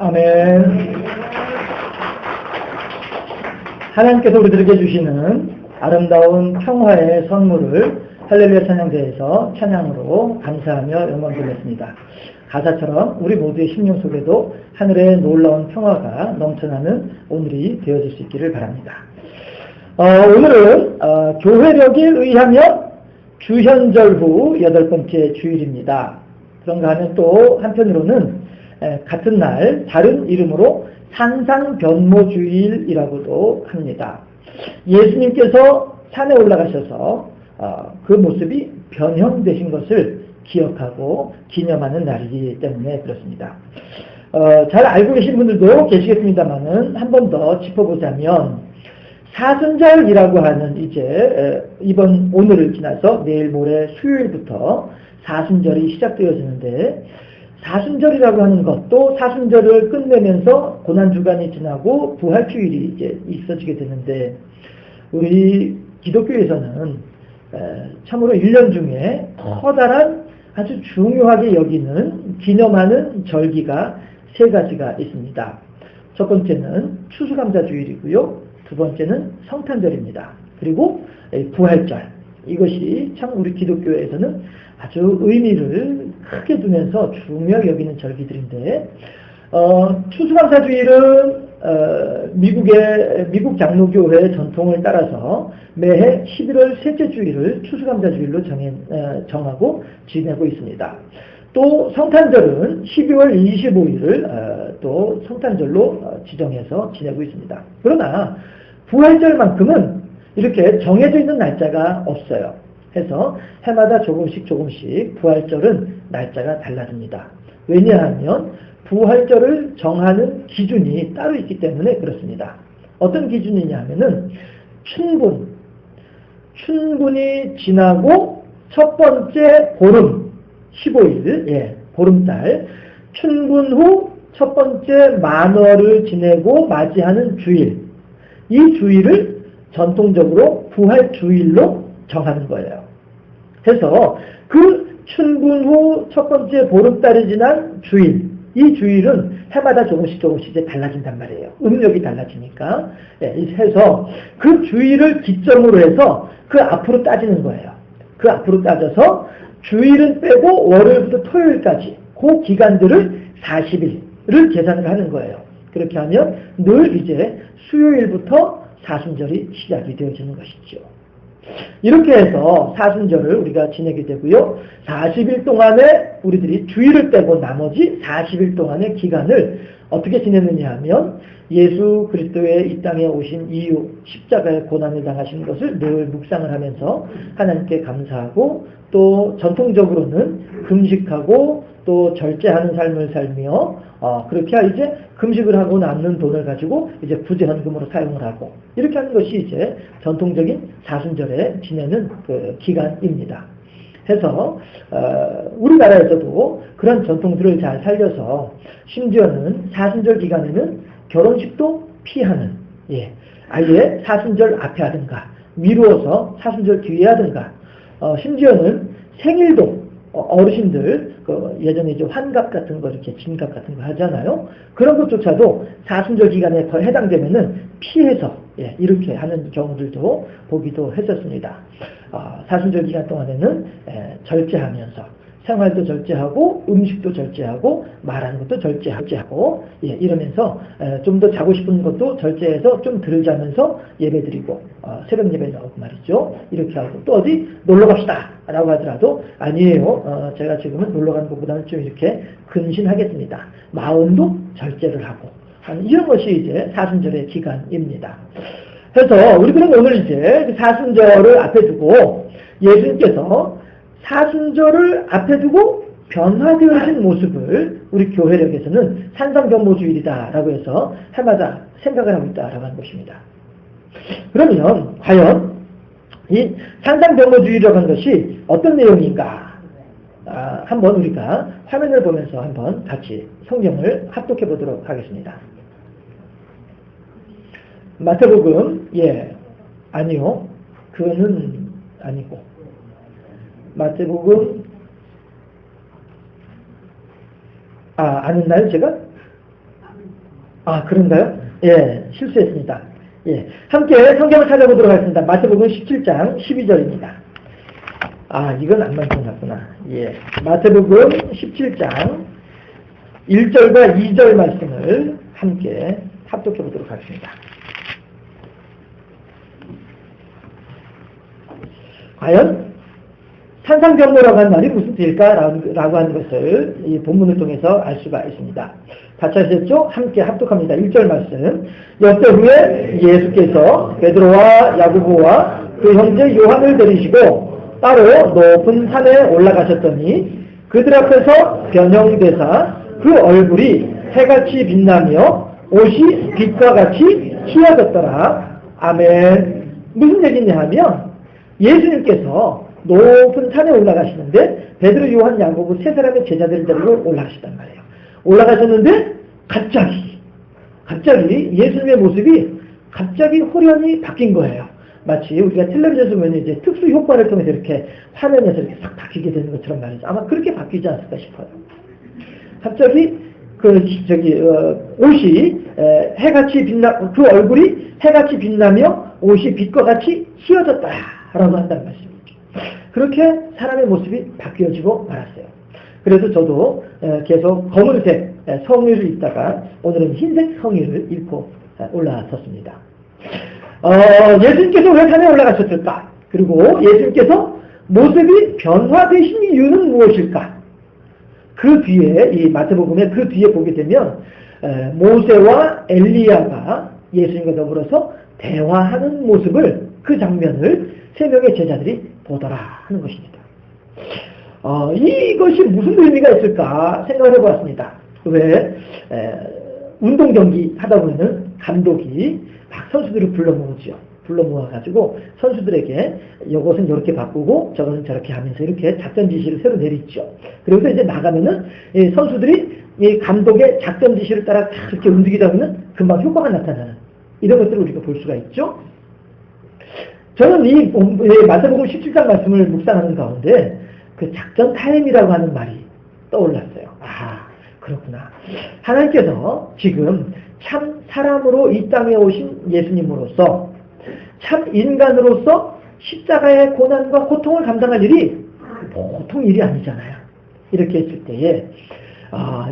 아멘. 하나님께서 우리들에게 주시는 아름다운 평화의 선물을 할렐루야 찬양대에서 찬양으로 감사하며 영광 돌렸습니다. 가사처럼 우리 모두의 심령 속에도 하늘의 놀라운 평화가 넘쳐나는 오늘이 되어질 수 있기를 바랍니다. 오늘은 교회력에 의하면 주현절 후 8번째 주일입니다. 그런가 하면 또 한편으로는 같은 날 다른 이름으로 산상변모주일이라고도 합니다. 예수님께서 산에 올라가셔서 그 모습이 변형되신 것을 기억하고 기념하는 날이기 때문에 그렇습니다. 잘 알고 계신 분들도 계시겠습니다만은 한 번 더 짚어보자면 사순절이라고 하는 이제 오늘을 지나서 내일 모레 수요일부터 사순절이 시작되어지는데 사순절이라고 하는 것도 사순절을 끝내면서 고난주간이 지나고 부활주일이 이제 있어지게 되는데 우리 기독교에서는 참으로 1년 중에 커다란 아주 중요하게 여기는 기념하는 절기가 3가지가 있습니다. 첫 번째는 추수감사주일이고요. 두 번째는 성탄절입니다. 그리고 부활절. 이것이 참 우리 기독교에서는 아주 의미를 크게 두면서 중요하게 여기는 절기들인데 추수감사주일은 미국 장로교회 전통을 따라서 매해 11월 셋째 주일을 추수감사주일로 정하고 지내고 있습니다. 또 성탄절은 12월 25일을 또 성탄절로 지정해서 지내고 있습니다. 그러나 부활절만큼은 이렇게 정해져 있는 날짜가 없어요. 해서 해마다 조금씩 부활절은 날짜가 달라집니다. 왜냐하면 부활절을 정하는 기준이 따로 있기 때문에 그렇습니다. 어떤 기준이냐 하면은 춘분이 지나고 첫 번째 보름 15일 보름달 춘분 후 첫 번째 만월을 지내고 맞이하는 주일, 이 주일을 전통적으로 부활주일로 정하는 거예요. 그래서 그 춘분 후 첫 번째 보름달이 지난 주일, 이 주일은 해마다 조금씩 이제 달라진단 말이에요. 음력이 달라지니까. 해서 그 주일을 기점으로 해서 그 앞으로 따지는 거예요. 그 앞으로 따져서 주일은 빼고 월요일부터 토요일까지 그 기간들을 40일을 계산을 하는 거예요. 그렇게 하면 늘 이제 수요일부터 사순절이 시작이 되어지는 것이죠. 이렇게 해서 사순절을 우리가 지내게 되고요. 40일 동안에 우리들이 주일을 빼고 나머지 40일 동안의 기간을 어떻게 지내느냐 하면 예수 그리스도의 이 땅에 오신 이유, 십자가의 고난을 당하신 것을 늘 묵상을 하면서 하나님께 감사하고 또 전통적으로는 금식하고 또 절제하는 삶을 살며 그렇게 이제 금식을 하고 남는 돈을 가지고 이제 부재헌금으로 사용을 하고 이렇게 하는 것이 이제 전통적인 사순절에 지내는 그 기간입니다. 해서 우리나라에서도 그런 전통들을 잘 살려서 심지어는 사순절 기간에는 결혼식도 피하는 아예 사순절 앞에 하든가 미루어서 사순절 뒤에 하든가 심지어는 생일도 어르신들 예전에 이제 환갑 같은 거 이렇게 진갑 같은 거 하잖아요. 그런 것조차도 사순절 기간에 해당되면은 피해서 이렇게 하는 경우들도 보기도 했었습니다. 사순절 기간 동안에는 절제하면서 생활도 절제하고 음식도 절제하고 말하는 것도 절제하고 이러면서 좀 더 자고 싶은 것도 절제해서 좀 덜 자면서 예배드리고 새벽 예배 나오고 말이죠. 이렇게 하고 또 어디 놀러 갑시다 라고 하더라도 아니에요. 제가 지금은 놀러 가는 것보다는 좀 이렇게 근신하겠습니다. 마음도 절제를 하고 이런 것이 이제 사순절의 기간입니다. 그래서 우리들은 오늘 이제 사순절을 앞에 두고 예수님께서 사순절을 앞에 두고 변화되어진 모습을 우리 교회력에서는 산상변모주일이다라고 해서 해마다 생각을 하고 있다라고 하는 것입니다. 그러면 과연 이 산상변모주일이라고 하는 것이 어떤 내용인가? 한번 우리가 화면을 보면서 한번 같이 성경을 합독해 보도록 하겠습니다. 마태복음 아니요. 그거는 아니고 마태복음 안 했나요 제가? 아, 그런가요? 예, 실수했습니다. 예, 함께 성경을 찾아보도록 하겠습니다. 마태복음 17장 12절입니다. 아, 이건 안 만들어놨구나. 예, 마태복음 17장 1절과 2절 말씀을 함께 합독해 보도록 하겠습니다. 과연 산상변모라고 하는 말이 무슨 뜻일까라고 하는 것을 이 본문을 통해서 알 수가 있습니다. 같이 하셨죠? 함께 합독합니다. 1절 말씀. 엿새 후에 예수께서 베드로와 야고보와 그 형제 요한을 데리시고 따로 높은 산에 올라가셨더니 그들 앞에서 변형되사 그 얼굴이 해같이 빛나며 옷이 빛과 같이 희어졌더라. 아멘. 무슨 얘기냐 하면 예수님께서 높은 산에 올라가시는데 베드로, 요한, 야고보 세 사람의 제자들을 데리고 올라가셨단 말이에요. 올라가셨는데 갑자기 예수님의 모습이 갑자기 호련히 바뀐 거예요. 마치 우리가 텔레비전에서 보면 이제 특수 효과를 통해서 이렇게 화면에서 이렇게 싹 바뀌게 되는 것처럼 말이죠. 아마 그렇게 바뀌지 않을까 싶어요. 갑자기 옷이 해같이 그 얼굴이 해같이 빛나며 옷이 빛과 같이 희어졌다라고 한다는 말씀이죠. 그렇게 사람의 모습이 바뀌어지고 말았어요. 그래서 저도 계속 검은색 성의를 입다가 오늘은 흰색 성의를 입고 올라섰습니다. 예수님께서 왜 산에 올라가셨을까? 그리고 예수님께서 모습이 변화되신 이유는 무엇일까? 그 뒤에 이 마태복음의 그 뒤에 보게 되면 모세와 엘리야가 예수님과 더불어서 대화하는 모습을 그 장면을 세 명의 제자들이 보더라 하는 것입니다. 이것이 무슨 의미가 있을까 생각을 해보았습니다. 왜 운동 경기 하다 보면은 감독이 막 선수들을 불러 모아가지고 선수들에게 이것은 이렇게 바꾸고 저것은 저렇게 하면서 이렇게 작전 지시를 새로 내리죠. 그래서 이제 나가면은 이 선수들이 이 감독의 작전 지시를 따라 이렇게 움직이다 보면 금방 효과가 나타나는 이런 것들을 우리가 볼 수가 있죠. 저는 이 마태복음 17장 말씀을 묵상하는 가운데 그 작전 타임이라고 하는 말이 떠올랐어요. 아, 그렇구나. 하나님께서 지금 참 사람으로 이 땅에 오신 예수님으로서 참 인간으로서 십자가의 고난과 고통을 감당할 일이 보통 일이 아니잖아요. 이렇게 했을 때에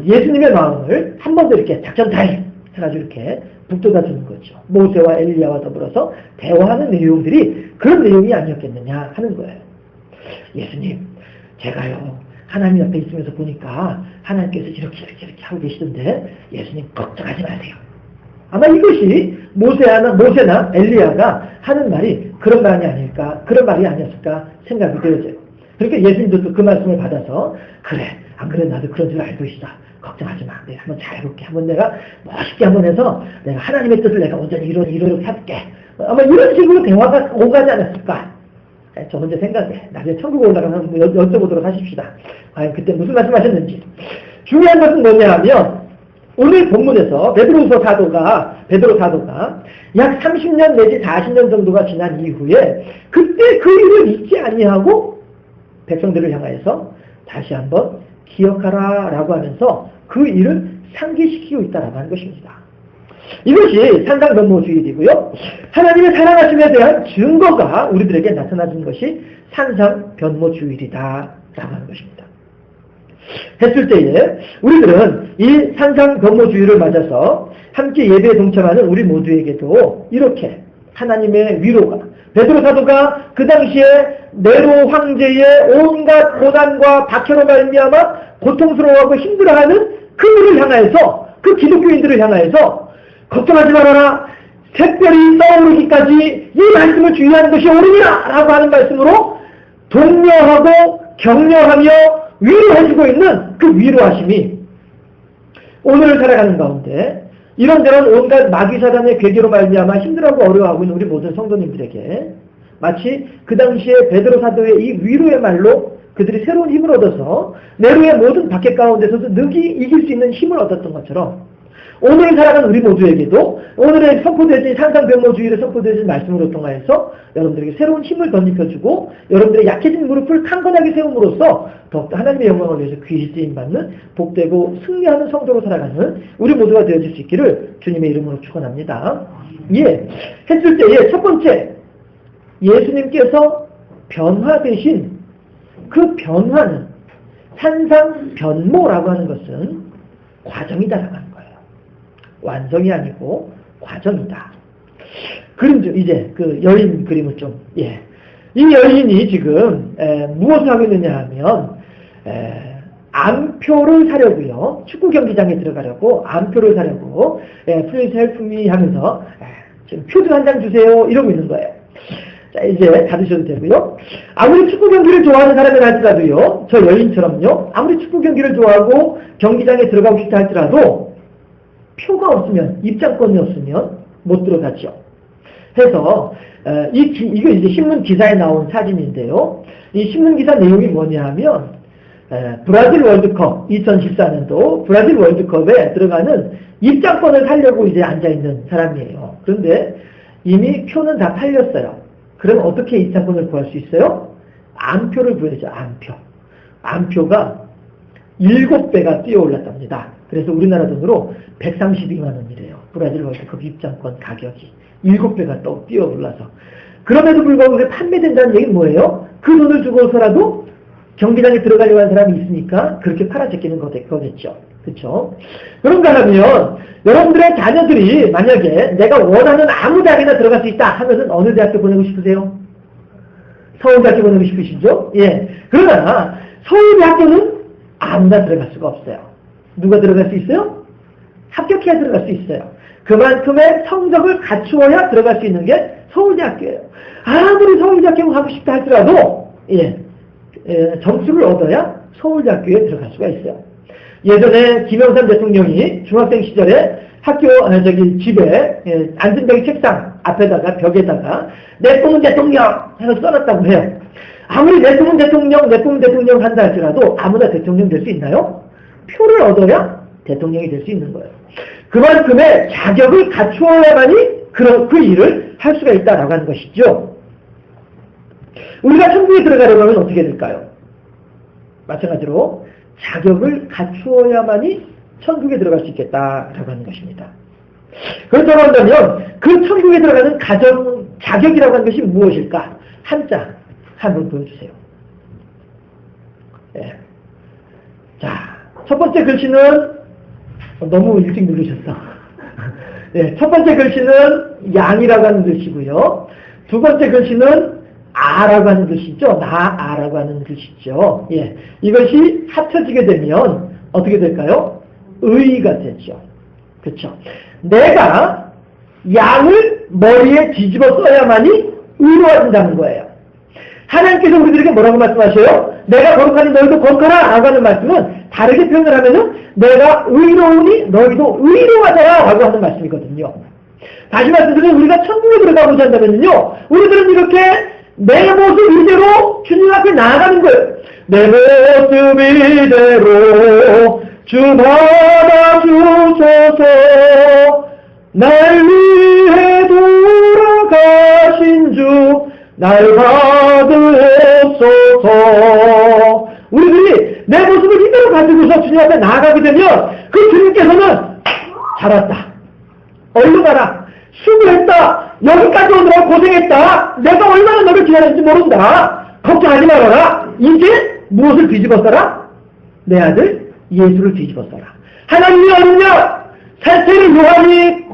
예수님의 마음을 한 번 더 이렇게 작전 타임 해가지고 이렇게 북돋아주는 거죠. 모세와 엘리야와 더불어서 대화하는 내용들이 그런 내용이 아니었겠느냐 하는 거예요. 예수님, 제가요 하나님 옆에 있으면서 보니까 하나님께서 이렇게 하고 계시던데 예수님 걱정하지 마세요. 아마 이것이 모세나 엘리야가 하는 말이 그런 말이 아닐까, 그런 말이 아니었을까 생각이 되어져요. 그러니까 예수님도 또 그 말씀을 받아서 그래, 안 그래 나도 그런 줄 알고 있어. 걱정하지 마. 내가 한번 잘해볼게. 한번 내가 멋있게 한번 해서 내가 하나님의 뜻을 내가 온전히 이루도록 해볼게. 아마 이런 식으로 대화가 오가지 않았을까. 저 혼자 생각해. 나중에 천국에 올라가면 여쭤보도록 하십시다. 과연 그때 무슨 말씀하셨는지. 중요한 것은 뭐냐 하면 오늘 본문에서 베드로 사도가 약 30년 내지 40년 정도가 지난 이후에 그때 그 일을 잊지 아니하고 백성들을 향하여서 다시 한번 기억하라 라고 하면서 그 일을 상기시키고 있다라고 하는 것입니다. 이것이 산상변모주일이고요. 하나님의 사랑하심에 대한 증거가 우리들에게 나타나는 것이 산상변모주일이다 라고 하는 것입니다. 했을 때에 우리들은 이 산상변모주일을 맞아서 함께 예배에 동참하는 우리 모두에게도 이렇게 하나님의 위로가 베드로 사도가 그 당시에 네로 황제의 온갖 고난과 박해로 말미암아 고통스러워하고 힘들어하는 그들을 향하여서 그 기독교인들을 향하여서 걱정하지 말아라. 특별히 떠오르기까지 이 말씀을 주의하는 것이 옳으니라 라고 하는 말씀으로 독려하고 격려하며 위로해주고 있는 그 위로하심이 오늘을 살아가는 가운데 이런저런 온갖 마귀사단의 괴계로 말미암아 힘들어하고 어려워하고 있는 우리 모든 성도님들에게 마치 그 당시에 베드로 사도의 이 위로의 말로 그들이 새로운 힘을 얻어서 네로의 모든 박해 가운데서도 능히 이길 수 있는 힘을 얻었던 것처럼 오늘 살아가는 우리 모두에게도 오늘의 선포되어진 산상변모주의를 선포되어진 말씀으로 통하여서 여러분들에게 새로운 힘을 덧입혀주고 여러분들의 약해진 무릎을 강건하게 세움으로써 더욱더 하나님의 영광을 위해서 귀히 쓰임받는 복되고 승리하는 성도로 살아가는 우리 모두가 되어질 수 있기를 주님의 이름으로 축원합니다. 예, 했을 때에 첫 번째, 예수님께서 변화되신 그 변화는 산상변모라고 하는 것은 과정이다라고 하는 거예요. 완성이 아니고 과정이다. 그럼 이제 그 여인 그림을 좀, 예. 이 여인이 지금 무엇을 하고 있느냐 하면 암표를 사려고요. 축구 경기장에 들어가려고 암표를 사려고 플리즈 헬프 미 하면서 지금 표 좀 한 장 주세요 이러고 있는 거예요. 자, 이제 받으셔도 되고요. 아무리 축구 경기를 좋아하는 사람이 할지라도요, 저 여인처럼요, 아무리 축구 경기를 좋아하고 경기장에 들어가고 싶다 할지라도 표가 없으면, 입장권이 없으면 못 들어가죠. 해서 이거 이제 신문 기사에 나온 사진인데요. 이 신문 기사 내용이 뭐냐 하면 브라질 월드컵 2014년도 브라질 월드컵에 들어가는 입장권을 사려고 이제 앉아 있는 사람이에요. 그런데 이미 표는 다 팔렸어요. 그럼 어떻게 입장권을 구할 수 있어요? 암표를 구해야죠. 암표. 암표가 7배가 뛰어올랐답니다. 그래서 우리나라 돈으로 132만 원이래요. 브라질 월드컵 입장권 가격이 7배가 또 뛰어올라서. 그럼에도 불구하고 그게 판매된다는 얘기는 뭐예요? 그 돈을 주고서라도 경기장에 들어가려고 하는 사람이 있으니까 그렇게 팔아제끼는 거겠죠. 그렇죠? 그런가 하면 여러분들의 자녀들이 만약에 내가 원하는 아무 대학이나 들어갈 수 있다 하면은 어느 대학교 보내고 싶으세요? 서울대학교 보내고 싶으시죠? 예. 그러나 서울대학교는 아무나 들어갈 수가 없어요. 누가 들어갈 수 있어요? 합격해야 들어갈 수 있어요. 그만큼의 성적을 갖추어야 들어갈 수 있는 게 서울대학교예요. 아무리 서울대학교 가고 싶다 할지라도 점수를 얻어야 서울대학교에 들어갈 수가 있어요. 예전에 김영삼 대통령이 중학생 시절에 집에 안전뱅이 책상 앞에다가 벽에다가 내 꿈은 대통령 해서 써놨다고 해요. 아무리 내 꿈은 대통령 한다 할지라도 아무나 대통령 될 수 있나요? 표를 얻어야 대통령이 될 수 있는 거예요. 그만큼의 자격을 갖추어야만이 그 일을 할 수가 있다라고 하는 것이죠. 우리가 천국에 들어가려고 하면 어떻게 될까요? 마찬가지로 자격을 갖추어야만이 천국에 들어갈 수 있겠다라고 하는 것입니다. 그렇다고 한다면 그 천국에 들어가는 자격이라고 하는 것이 무엇일까? 한자 한번 보여주세요. 예. 자, 첫 번째 글씨는 너무 일찍 누르셨어. 예, 첫 번째 글씨는 양이라고 하는 글씨고요. 두 번째 글씨는 아라고 하는 글씨죠. 나아라고 하는 글씨죠. 예, 이것이 합쳐지게 되면 어떻게 될까요? 의가 되죠. 그렇죠. 내가 양을 머리에 뒤집어 써야만이 의로워진다는 거예요. 하나님께서 우리들에게 뭐라고 말씀하셔요? 내가 거룩하니 너희도 거룩하라 라고 하는 말씀은 다르게 표현을 하면은 내가 의로우니 너희도 의로하더라 라고 하는 말씀이거든요. 다시 말씀드리면 우리가 천국에 들어가고자 한다면요, 우리들은 이렇게 내 모습 이대로 주님 앞에 나아가는 거예요. 내 모습 이대로 주 받아주소서, 날 위해 돌아가신 주 날 받으옵소서. 우리들이 내 모습을 이대로 가지고서 주님 앞에 나아가게 되면 그 주님께서는 잘했다, 얼른 가라, 수고했다, 여기까지 오느라 고생했다, 내가 얼마나 너를 기다렸는지 모른다, 걱정하지 말아라, 이제 무엇을 뒤집어 써라? 내 아들 예수를 뒤집어 써라. 하나님이 어느냐? 살태를 요한이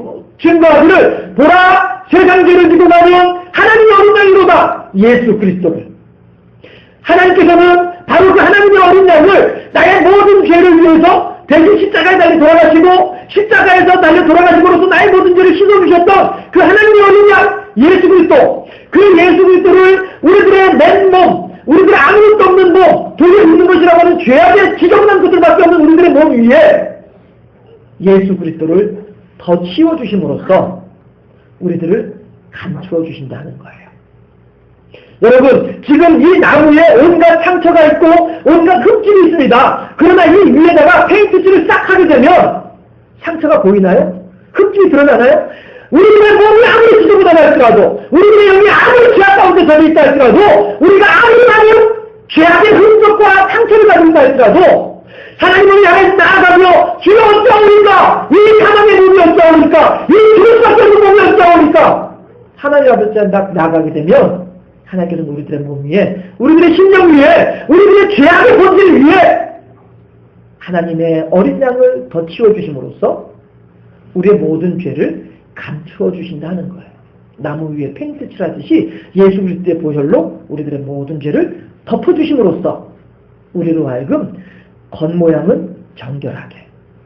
증거하기를 보라, 세상 죄를 지고 나면 하나님이 어린 양이로다, 예수 그리스도를. 하나님께서는 바로 그 하나님의 어린 양을 나의 모든 죄를 위해서 대신 십자가에 달려 돌아가시고 십자가에서 달려 돌아가심으로써 나의 모든 죄를 씻어주셨던 그 하나님의 어린 양 예수 그리스도, 그 예수 그리스도를 우리들의 맨몸, 우리들의 아무것도 없는 몸, 도저히 있는 것이라고 하는 죄악의 지저분한 것들밖에 없는 우리들의 몸 위에 예수 그리스도를 더 치워주심으로써 우리들을 감추어 주신다는 거예요. 여러분, 지금 이 나무에 온갖 상처가 있고 온갖 흠집이 있습니다. 그러나 이 위에다가 페인트칠을 싹 하게 되면 상처가 보이나요? 흙집이 드러나나요? 우리들의 몸이 아무리 지저분하다 할지라도, 우리들의 영이 아무리 죄악 가운데 젖어있다 할지라도, 우리가 아무리 많은 죄악의 흔적과 상처를 가진다 할지라도, 하나님을 향해 나아가며 주여 어쩌오니까, 이 가난의 몸이 어쩌오니까, 이 죽을 수밖에 없는 몸이 어쩌오니까, 하나님 앞에 나아가게 되면 하나님께서는 우리들의 몸 위에, 우리들의 심령 위에, 우리들의 죄악의 본질 위에 하나님의 어린 양을 더 치워주심으로써 우리의 모든 죄를 감추어 주신다 하는 거예요. 나무 위에 페인트 칠하듯이 예수 그리스도의 보혈로 우리들의 모든 죄를 덮어주심으로써 우리로 하여금 겉모양은 정결하게,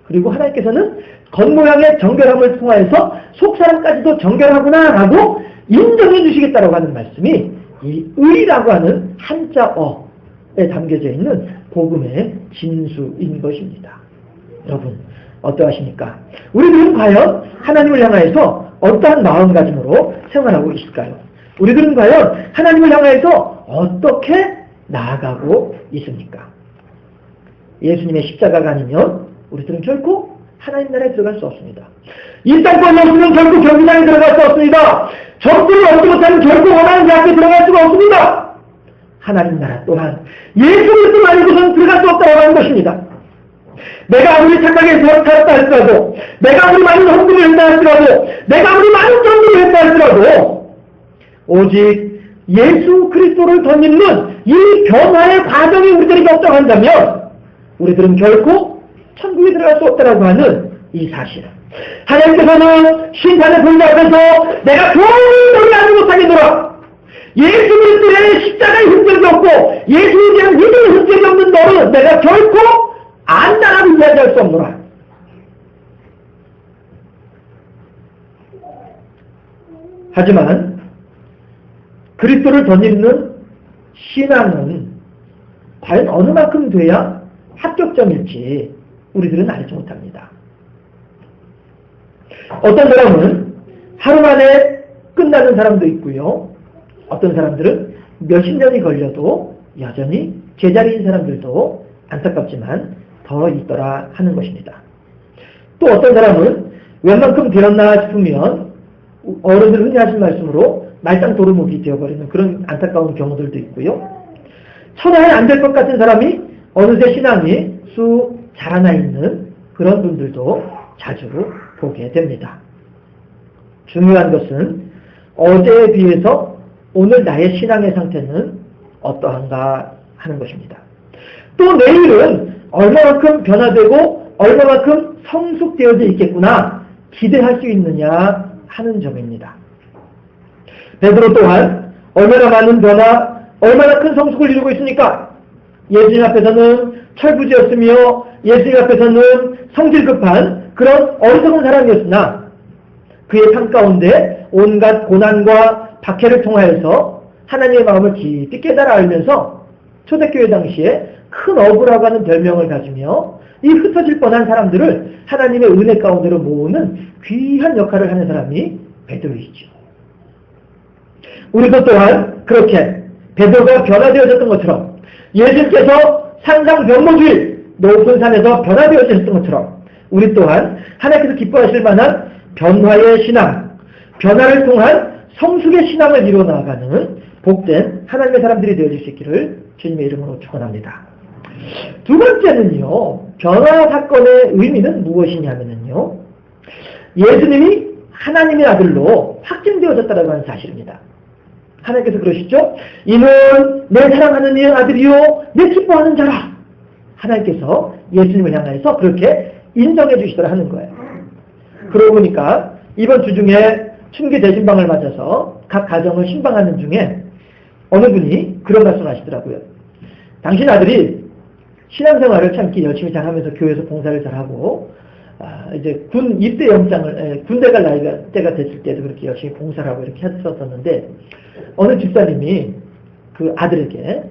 그리고 하나님께서는 겉모양의 정결함을 통하여서 속사람까지도 정결하구나 라고 인정해 주시겠다라고 하는 말씀이 이 의라고 하는 한자어에 담겨져 있는 복음의 진수인 것입니다. 여러분 어떠하십니까? 우리들은 과연 하나님을 향하여서 어떠한 마음가짐으로 생활하고 있을까요? 우리들은 과연 하나님을 향하여서 어떻게 나아가고 있습니까? 예수님의 십자가가 아니면 우리들은 결코 하나님 나라에 들어갈 수 없습니다. 이 땅권이 없으면 결코 경기장에 들어갈 수 없습니다. 정부를 얻지 못하면 결코 원하는 대학에 들어갈 수가 없습니다. 하나님 나라 또한 예수 그리스도 말고서는 들어갈 수 없다고 하는 것입니다. 내가 아무리 착하게 살았다 할지라도, 내가 아무리 많은 헌금을 했다 할지라도, 내가 아무리 많은 전도를 했다 할지라도, 오직 예수 그리스도를 덧입는 이 변화의 과정이 우리들에게 없다한다면 우리들은 결코 천국에 들어갈 수 없다라고 하는 이 사실. 하나님께서는 심판의 불 앞에서 내가 도무지 하지 못하겠노라. 예수 그리스도의 십자가의 흔적이 없고 예수에 대한 믿음의 흔적이 없는 너를 내가 결코 안다라고 이야기할 수 없노라. 하지만 그리스도를 덧입는 신앙은 과연 어느 만큼 돼야 합격점일지 우리들은 알지 못합니다. 어떤 사람은 하루 만에 끝나는 사람도 있고요. 어떤 사람들은 몇십 년이 걸려도 여전히 제자리인 사람들도 안타깝지만 더 있더라 하는 것입니다. 또 어떤 사람은 웬만큼 되었나 싶으면 어른들 흔히 하신 말씀으로 말짱 도루묵이 되어버리는 그런 안타까운 경우들도 있고요. 천하에 안 될 것 같은 사람이 어느새 신앙이 쑥 자라나 있는 그런 분들도 자주 보게 됩니다. 중요한 것은 어제에 비해서 오늘 나의 신앙의 상태는 어떠한가 하는 것입니다. 또 내일은 얼마만큼 변화되고 얼마만큼 성숙되어져 있겠구나 기대할 수 있느냐 하는 점입니다. 베드로 또한 얼마나 많은 변화, 얼마나 큰 성숙을 이루고 있으니까 예수님 앞에서는 철부지였으며 예수님 앞에서는 성질 급한 그런 어리석은 사람이었으나 그의 삶 가운데 온갖 고난과 박해를 통하여서 하나님의 마음을 깊이 깨달아 알면서 초대교회 당시에 큰 어부라고 하는 별명을 가지며 이 흩어질 뻔한 사람들을 하나님의 은혜 가운데로 모으는 귀한 역할을 하는 사람이 베드로이죠. 우리도 또한 그렇게 베드로가 변화되어졌던 것처럼 예수님께서 산상변모주의 높은 산에서 변화되어졌던 것처럼 우리 또한 하나님께서 기뻐하실 만한 변화의 신앙, 변화를 통한 성숙의 신앙을 이루어 나가는 복된 하나님의 사람들이 되어질 수 있기를 주님의 이름으로 축원합니다. 두 번째는요, 변화 사건의 의미는 무엇이냐면요, 예수님이 하나님의 아들로 확증되어졌다라고 하는 사실입니다. 하나님께서 그러시죠? 이는 내 사랑하는 이 아들이요 내 기뻐하는 자라. 하나님께서 예수님을 향해서 그렇게 인정해 주시더라 하는 거예요. 그러고 보니까 이번 주 중에 춘기 대신방을 맞아서 각 가정을 신방하는 중에 어느 분이 그런 말씀을 하시더라고요. 당신 아들이 신앙생활을 참 열심히 잘하면서 교회에서 봉사를 잘하고 이제 군 입대 영장을 군대 갈 때가 됐을 때도 그렇게 열심히 봉사를 하고 이렇게 했었었는데 어느 집사님이 그 아들에게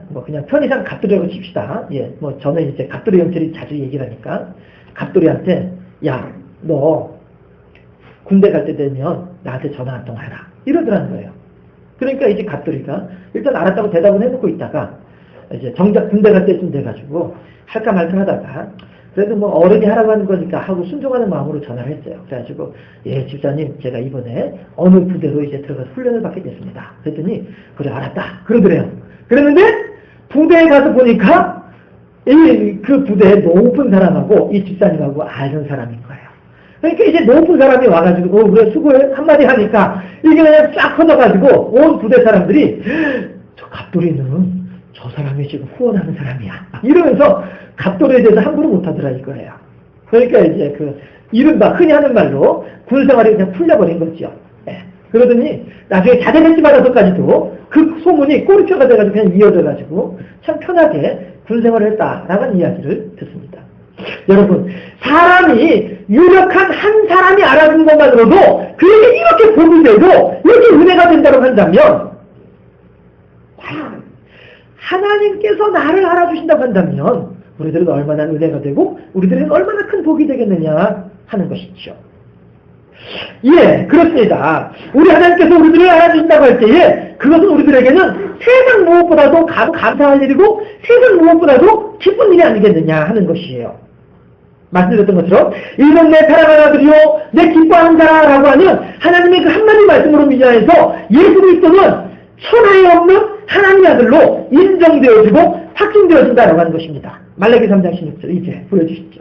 뭐 그냥 편의상 갑돌이라고 칩시다. 예, 뭐 저는 이제 갑돌이 형철이 자주 얘기를 하니까 갑돌이한테 야, 너 군대 갈 때 되면 나한테 전화 한 통 해라 이러더라는 거예요. 그러니까 이제 갑돌이가 일단 알았다고 대답은 해놓고 있다가 이제 정작 군대 갈 때쯤 돼가지고 할까 말까 하다가 그래도 뭐 어른이 하라고 하는 거니까 하고 순종하는 마음으로 전화를 했어요. 그래가지고 예 집사님 제가 이번에 어느 부대로 이제 들어가서 훈련을 받게 됐습니다. 그랬더니 그래 알았다 그러더래요. 그랬는데 부대에 가서 보니까 그 부대에 높은 사람하고 이 집사님하고 아는 사람인 거예요. 그러니까 이제 높은 사람이 와가지고 그래 수고해 한마디 하니까 이게 그냥 쫙 터져가지고 온 부대 사람들이 저 갑돌이는 저 사람이 지금 후원하는 사람이야 이러면서 갑돌이에 대해서 함부로 못하더라 이거예요. 그러니까 이제 그 이른바 흔히 하는 말로 군생활이 그냥 풀려버린 거죠. 예. 그러더니 나중에 자대배지 받아서까지도 그 소문이 꼬리표가 돼가지고 그냥 이어져가지고 참 편하게 군생활을 했다라는 이야기를 듣습니다. 여러분 사람이 유력한 한 사람이 알아준 것만으로도 그에게 이렇게 복이 되고 이렇게 은혜가 된다고 한다면 하나님께서 나를 알아주신다고 한다면 우리들은 얼마나 은혜가 되고 우리들은 얼마나 큰 복이 되겠느냐 하는 것이죠. 예, 그렇습니다. 우리 하나님께서 우리들을 알아주신다고 할 때에 그것은 우리들에게는 세상 무엇보다도 감사할 일이고 세상 무엇보다도 기쁜 일이 아니겠느냐 하는 것이에요. 말씀드렸던 것처럼 이는 내 사랑하는 아들이요 내 기뻐하는 자라고 하는 하나님의 그 한마디 말씀으로 미전해서 예수 그리스도는 천하에 없는 하나님의 아들로 인정되어지고 확증되어진다라고 하는 것입니다. 말라기 3장 16절 이제 보여주시죠.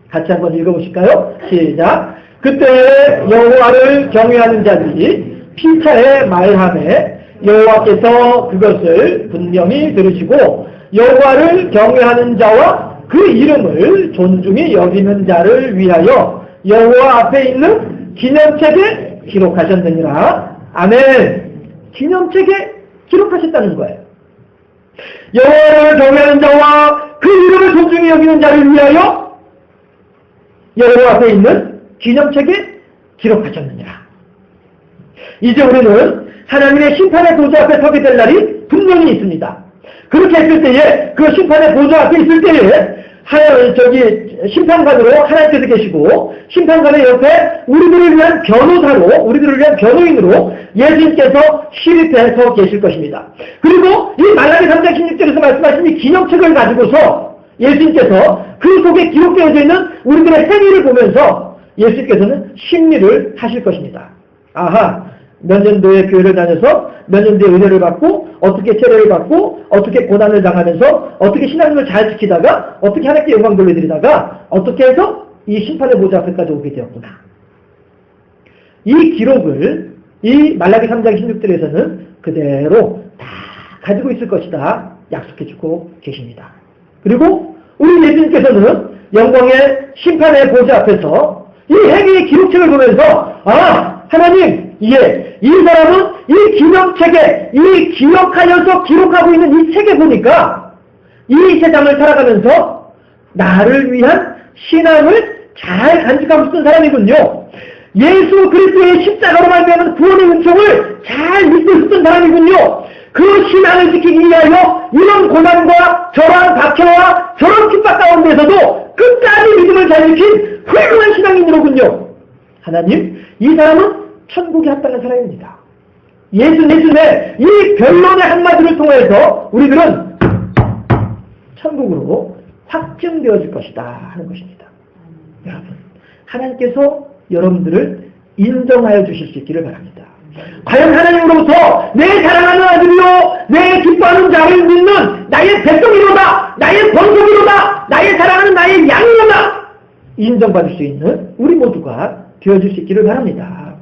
같이 한번 읽어보실까요? 시작. 그때 여호와를 경외하는 자들이 피차에 말하매 여호와께서 그것을 분명히 들으시고 여호와를 경외하는 자와 그 이름을 존중히 여기는 자를 위하여 여호와 앞에 있는 기념책에 기록하셨느니라. 아멘. 기념책에 기록하셨다는 거예요. 여호와를 경외하는 자와 그 이름을 존중히 여기는 자를 위하여 여호와 앞에 있는 기념책에 기록하셨느니라. 이제 우리는 하나님의 심판의 보좌 앞에 서게 될 날이 분명히 있습니다. 그렇게 했을 때에 그 심판의 보좌 앞에 있을 때에 심판관으로 하나님께서 계시고 심판관의 옆에 우리들을 위한 변호사로 우리들을 위한 변호인으로 예수님께서 시립해서 계실 것입니다. 그리고 이 말라기 3장 16절에서 말씀하신 이 기념책을 가지고서 예수님께서 그 속에 기록되어져 있는 우리들의 행위를 보면서 예수님께서는 심리를 하실 것입니다. 아하, 몇 년도에 교회를 다녀서 몇 년도에 은혜를 받고 어떻게 세례를 받고 어떻게 고난을 당하면서 어떻게 신앙을 잘 지키다가 어떻게 하나님께 영광 돌려드리다가 어떻게 해서 이 심판의 보좌 앞에까지 오게 되었구나. 이 기록을 이 말라기 3장 16절에서는 그대로 다 가지고 있을 것이다 약속해주고 계십니다. 그리고 우리 예수님께서는 영광의 심판의 보좌 앞에서 이 행위의 기록책을 보면서 하나님, 예, 이 사람은 이 기념책에, 이 기억하여서 기록하고 있는 이 책에 보니까 이 세상을 살아가면서 나를 위한 신앙을 잘 간직하고 있는 사람이군요. 예수 그리스도의 십자가로 말미암은 구원의 은총을 잘 믿고 있었던 사람이군요. 그 신앙을 지키기 위하여 이런 고난과 저런 박해와 저런 핍박 가운데서도 끝까지 믿음을 잘 지킨 훌륭한 신앙인으로군요. 하나님, 이 사람은 천국에 합당한 사람입니다. 예수님의 이 변론의 한마디를 통해서 우리들은 천국으로 확증되어질 것이다 하는 것입니다. 여러분, 하나님께서 여러분들을 인정하여 주실 수 있기를 바랍니다. 과연 하나님으로부터 내 사랑하는 아들이요 내 기뻐하는 자를 믿는 나의 백성이로다, 나의 권속이로다, 나의 사랑하는 나의 양이로다 인정받을 수 있는 우리 모두가 되어줄 수 있기를 바랍니다.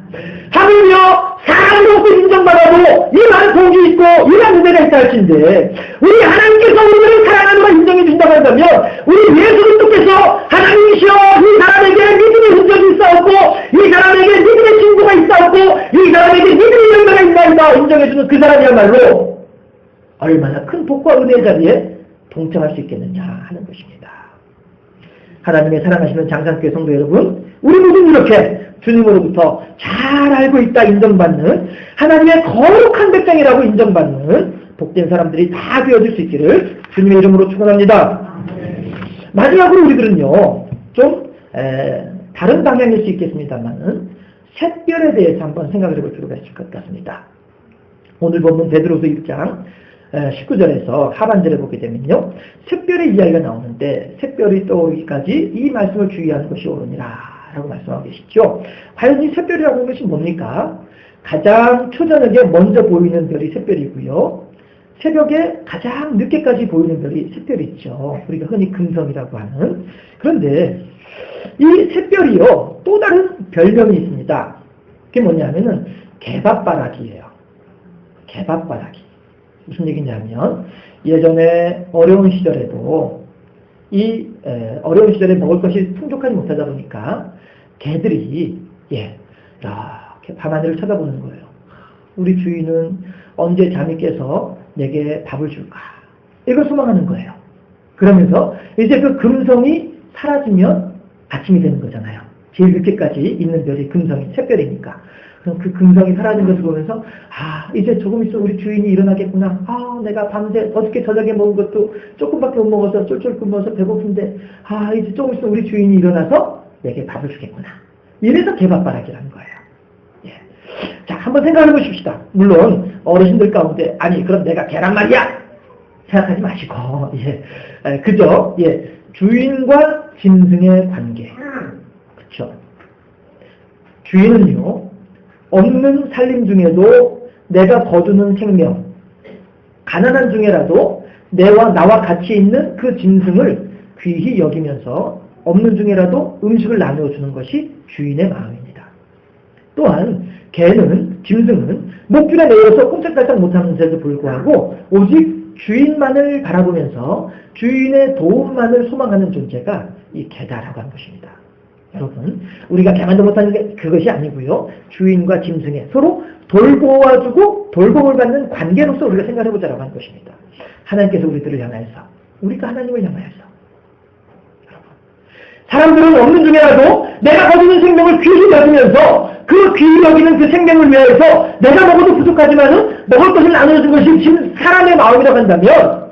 하물며 사람으로서 인정받아도 이만 복이 있고 이만 은혜가 있다 할진데 우리 하나님께서 우리를 사랑하는 걸 인정해 준다고 한다면 우리 예수 그리스도께서 하나님이시여 이 사람에게 믿음의 흔적이 있사옵고 이 사람에게 믿음의 친구가 있사옵고 이 사람에게 믿음의 열매가 있나이다 인정해주는 그 사람이야말로 얼마나 큰 복과 은혜의 자리에 동참할 수 있겠느냐 하는 것입니다. 하나님의 사랑하시는 장산교회 성도 여러분, 우리 모두 이렇게 주님으로부터 잘 알고 있다 인정받는 하나님의 거룩한 백성이라고 인정받는 복된 사람들이 다 되어질 수 있기를 주님의 이름으로 축원합니다. 마지막으로 우리들은요 좀 다른 방향일 수 있겠습니다만 샛별에 대해서 한번 생각을 해볼 필요가 있을 것 같습니다. 오늘 본문 베드로서 1장 19절에서 하반절에 보게 되면요. 샛별의 이야기가 나오는데 샛별이 떠오르기까지 이 말씀을 주의하는 것이 옳으니라 라고 말씀하고 계시죠. 과연 이 샛별이라고 하는 것이 뭡니까? 가장 초저녁에 먼저 보이는 별이 샛별이고요. 새벽에 가장 늦게까지 보이는 별이 샛별이 있죠. 우리가 흔히 금성이라고 하는. 그런데 이 샛별이요. 또 다른 별명이 있습니다. 그게 뭐냐면은 개밥바라기예요. 개밥바라기. 무슨 얘기냐면 예전에 어려운 시절에도 이 어려운 시절에 먹을 것이 풍족하지 못하다 보니까 개들이 이렇게 밤하늘을 쳐다보는 거예요. 우리 주인은 언제 잠이 깨서 내게 밥을 줄까? 이걸 소망하는 거예요. 그러면서 이제 그 금성이 사라지면 아침이 되는 거잖아요. 제일 늦게까지 있는 별이 금성이 샛별이니까. 그럼 그 금성이 사라진 것을 보면서 이제 조금 있으면 우리 주인이 일어나겠구나. 내가 밤새 어저께 저녁에 먹은 것도 조금밖에 못 먹어서 쫄쫄 굶어서 배고픈데 이제 조금 있으면 우리 주인이 일어나서 내게 밥을 주겠구나. 이래서 개밥바라기라는 거예요. 자, 한번 생각해 보십시다. 물론 어르신들 가운데 그럼 내가 개란 말이야 생각하지 마시고 그죠? 주인과 짐승의 관계. 그렇죠? 주인은요 없는 살림 중에도 내가 거두는 생명, 가난한 중에라도 나와 같이 있는 그 짐승을 귀히 여기면서 없는 중에라도 음식을 나누어주는 것이 주인의 마음입니다. 또한 개는, 짐승은 목줄에 매여서 꼼짝달싹 못하는데도 불구하고 오직 주인만을 바라보면서 주인의 도움만을 소망하는 존재가 이 개다라고 하는 것입니다. 여러분, 우리가 개만도 못하는 게 그것이 아니고요. 주인과 짐승의 서로 돌보아주고 돌봄을 받는 관계로서 우리가 생각해보자라고 하는 것입니다. 하나님께서 우리들을 향하여서, 우리가 하나님을 향하여서. 여러분, 사람들은 없는 중에라도 내가 거두는 생명을 귀히 여기면서 그 귀히 여기는 그 생명을 위해서 내가 먹어도 부족하지만은 먹을 것을 나눠준 것이 지금 사람의 마음이라고 한다면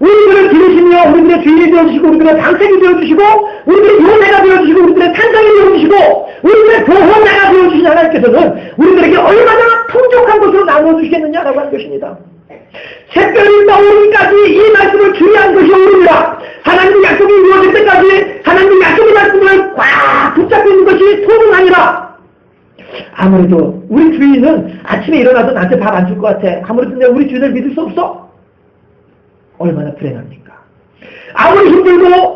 우리들을 기르시며 우리들의 주인이 되어주시고 우리들의 방생이 되어주시고 우리들의 요새가 되어주시고 우리들의 산상이 되어주시고 우리들의 보호자가 되어주신 하나님께서는 우리들에게 얼마나 풍족한 것으로 나눠주시겠느냐라고 하는 것입니다. 샛별이 떠오르기까지 이 말씀을 주의한 것이 옳으니라. 하나님의 약속이 이루어질 때까지 하나님의 약속의 말씀을 꽉 붙잡고 있는 것이 소중 아니라. 아무래도 우리 주인은 아침에 일어나서 나한테 밥 안 줄 것 같아. 아무래도 내가 우리 주인을 믿을 수 없어? 얼마나 불행합니까? 아무리 힘들다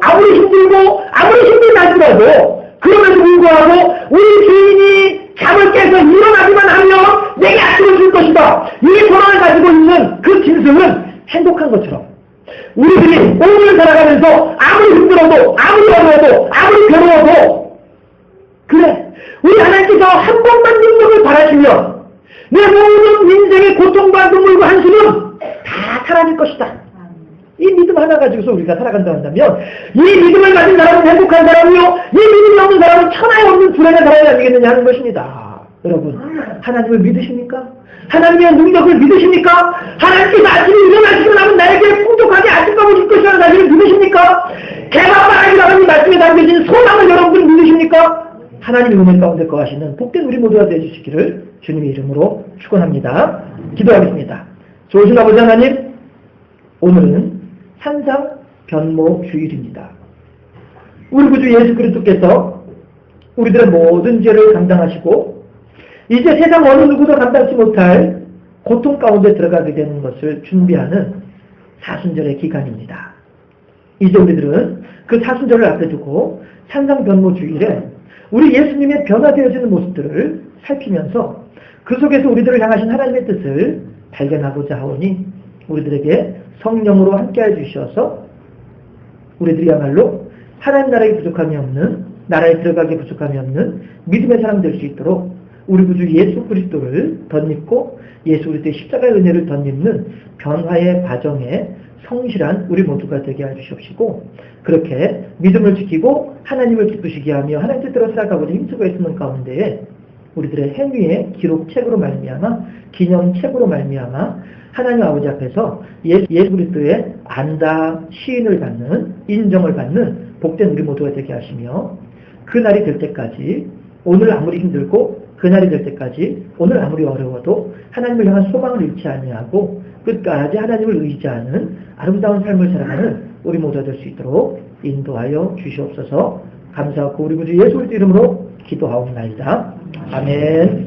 할지라도 그럼에도 불구하고 우리 주인이 잠을 깨서 일어나기만 하면 내게 아침을 줄 것이다. 이 소망을 가지고 있는 그 짐승은 행복한 것처럼 우리들이 오늘 살아가면서 아무리 힘들어도 아무리 어려워도 아무리 괴로워도 그래 우리 하나님께서 한 번만 능력을 바라시면 내 모든 인생의 고통과 눈물과 한숨은 다 사라질 것이다. 이 믿음 하나 가지고서 우리가 살아간다 한다면 이 믿음을 가진 사람은 행복한 사람이요 이 믿음이 없는 사람은 천하에 없는 불행한 사람이 아니겠느냐 하는 것입니다. 여러분, 하나님을 믿으십니까? 하나님의 능력을 믿으십니까? 하나님께서 아침에 일어나시고 나면 나에게 풍족하게 아침밥 오실 것이라는 사실을 믿으십니까? 개밥바라기라는 말씀에 담겨진 소망을 여러분들 믿으십니까? 하나님의 은혜 가운데 거하시는 복된 우리 모두가 되어주시기를 주님의 이름으로 축원합니다. 기도하겠습니다. 좋으신 아버지 하나님, 오늘은 산상 변모 주일입니다. 우리 구주 예수 그리스도께서 우리들의 모든 죄를 감당하시고 이제 세상 어느 누구도 감당치 못할 고통 가운데 들어가게 되는 것을 준비하는 사순절의 기간입니다. 이제 우리들은 그 사순절을 앞에 두고 산상 변모 주일에 우리 예수님의 변화되어지는 모습들을 살피면서 그 속에서 우리들을 향하신 하나님의 뜻을 발견하고자 하오니 우리들에게 성령으로 함께해 주셔서 우리들이야말로 하나님 나라에 부족함이 없는, 나라에 들어가기 부족함이 없는 믿음의 사람 될 수 있도록 우리 구주 예수 그리스도를 덧입고 예수 그리스도의 십자가의 은혜를 덧입는 변화의 과정에 성실한 우리 모두가 되게 해주시옵시고 그렇게 믿음을 지키고 하나님을 기쁘시게 하며 하나님 뜻대로 살아가고자 힘쓰고 있는 가운데에 우리들의 행위의 기록책으로 말미암아 기념책으로 말미암아 하나님 아버지 앞에서 예수 그리스도의 안다 시인을 받는 인정을 받는 복된 우리 모두가 되게 하시며 그 날이 될 때까지 오늘 아무리 힘들고 그날이 될 때까지 오늘 아무리 어려워도 하나님을 향한 소망을 잃지 아니하고 끝까지 하나님을 의지하는 아름다운 삶을 살아가는 우리 모두가 될 수 있도록 인도하여 주시옵소서. 감사하고 우리 구주 예수 그리스도 이름으로 기도하옵나이다. 아멘.